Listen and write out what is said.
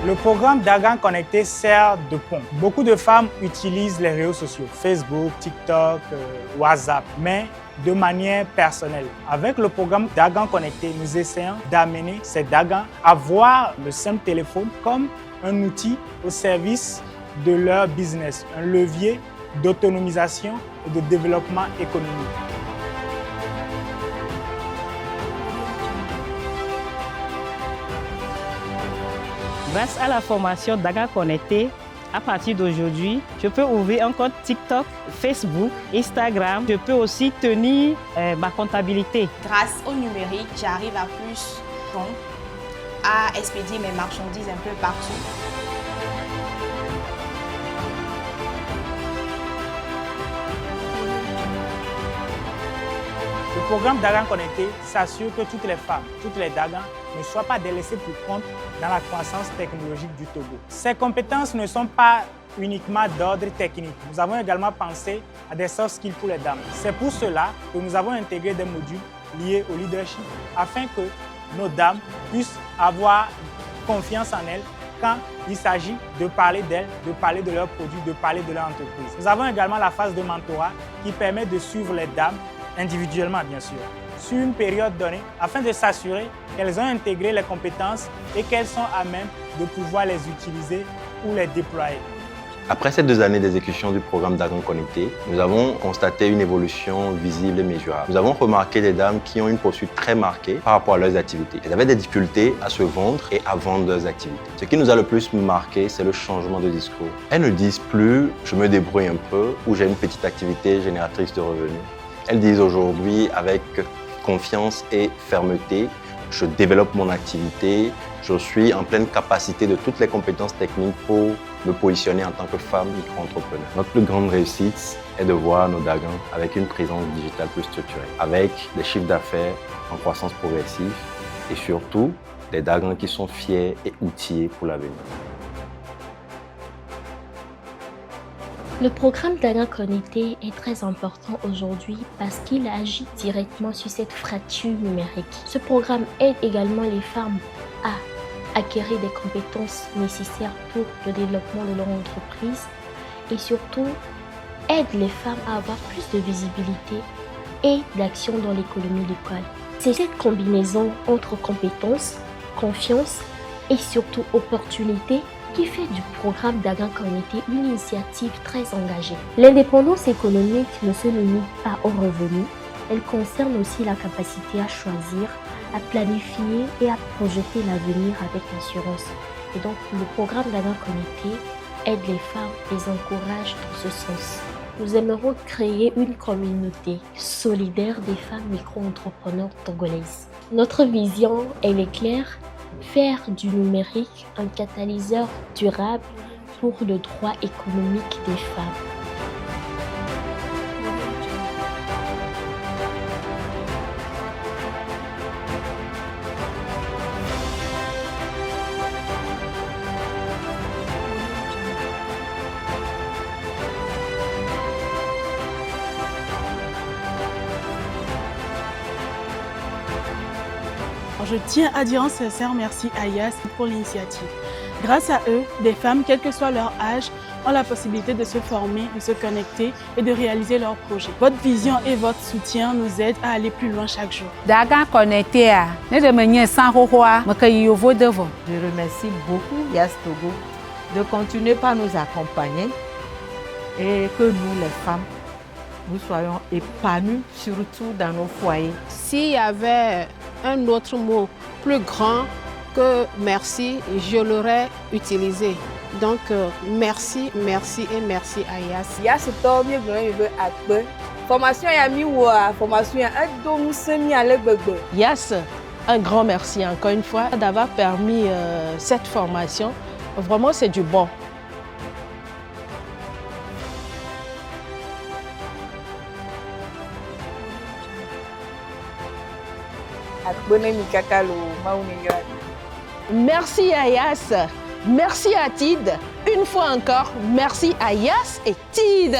Le programme Dagan Connecté sert de pont. Beaucoup de femmes utilisent les réseaux sociaux, Facebook, TikTok, WhatsApp, mais de manière personnelle. Avec le programme Dagan Connecté, nous essayons d'amener ces Dagans à voir le simple téléphone comme un outil au service de leur business, un levier d'autonomisation et de développement économique. Grâce à la formation Dagan Connecté, à partir d'aujourd'hui, je peux ouvrir un compte TikTok, Facebook, Instagram. Je peux aussi tenir ma comptabilité. Grâce au numérique, j'arrive à plus à expédier mes marchandises un peu partout. Le programme Dagan Connecté s'assure que toutes les femmes, toutes les Dagans ne soient pas délaissées pour compte dans la croissance technologique du Togo. Ces compétences ne sont pas uniquement d'ordre technique. Nous avons également pensé à des soft skills pour les dames. C'est pour cela que nous avons intégré des modules liés au leadership afin que nos dames puissent avoir confiance en elles quand il s'agit de parler d'elles, de parler de leurs produits, de parler de leur entreprise. Nous avons également la phase de mentorat qui permet de suivre les dames individuellement, bien sûr, sur une période donnée, afin de s'assurer qu'elles ont intégré les compétences et qu'elles sont à même de pouvoir les utiliser ou les déployer. Après ces 2 années d'exécution du programme Dagan Connecté, nous avons constaté une évolution visible et mesurable. Nous avons remarqué des dames qui ont une poursuite très marquée par rapport à leurs activités. Elles avaient des difficultés à se vendre et à vendre leurs activités. Ce qui nous a le plus marqué, c'est le changement de discours. Elles ne disent plus « je me débrouille un peu » ou « j'ai une petite activité génératrice de revenus ». Elles disent aujourd'hui avec confiance et fermeté, je développe mon activité, je suis en pleine capacité de toutes les compétences techniques pour me positionner en tant que femme micro-entrepreneur. Notre plus grande réussite est de voir nos Dagans avec une présence digitale plus structurée, avec des chiffres d'affaires en croissance progressive et surtout des Dagans qui sont fiers et outillés pour l'avenir. Le programme Dagan Connecté est très important aujourd'hui parce qu'il agit directement sur cette fracture numérique. Ce programme aide également les femmes à acquérir des compétences nécessaires pour le développement de leur entreprise et surtout aide les femmes à avoir plus de visibilité et d'action dans l'économie locale. C'est cette combinaison entre compétences, confiance et surtout opportunité qui fait du programme Dagan Connecté une initiative très engagée. L'indépendance économique ne se limite pas aux revenus, elle concerne aussi la capacité à choisir, à planifier et à projeter l'avenir avec assurance. Et donc le programme Dagan Connecté aide les femmes et les encourage dans ce sens. Nous aimerions créer une communauté solidaire des femmes micro-entrepreneurs togolaises. Notre vision, elle est claire. Faire du numérique un catalyseur durable pour le droit économique des femmes. Je tiens à dire un sincère merci à Yas pour l'initiative. Grâce à eux, des femmes, quel que soit leur âge, ont la possibilité de se former, de se connecter et de réaliser leurs projets. Votre vision et votre soutien nous aident à aller plus loin chaque jour. Dagan Connecté, je remercie beaucoup Yas Togo de continuer par nous accompagner et que nous, les femmes, nous soyons épanouies, surtout dans nos foyers. S'il y avait un autre mot plus grand que merci, je l'aurais utilisé. Donc merci, merci et merci à Yas. Yas Formation Yami ou formation Yami semi à l'Egbegbe. Yas, un grand merci encore une fois d'avoir permis cette formation. Vraiment, c'est du bon. Merci à Yas, merci à Tid. Une fois encore, merci à Yas et Tid.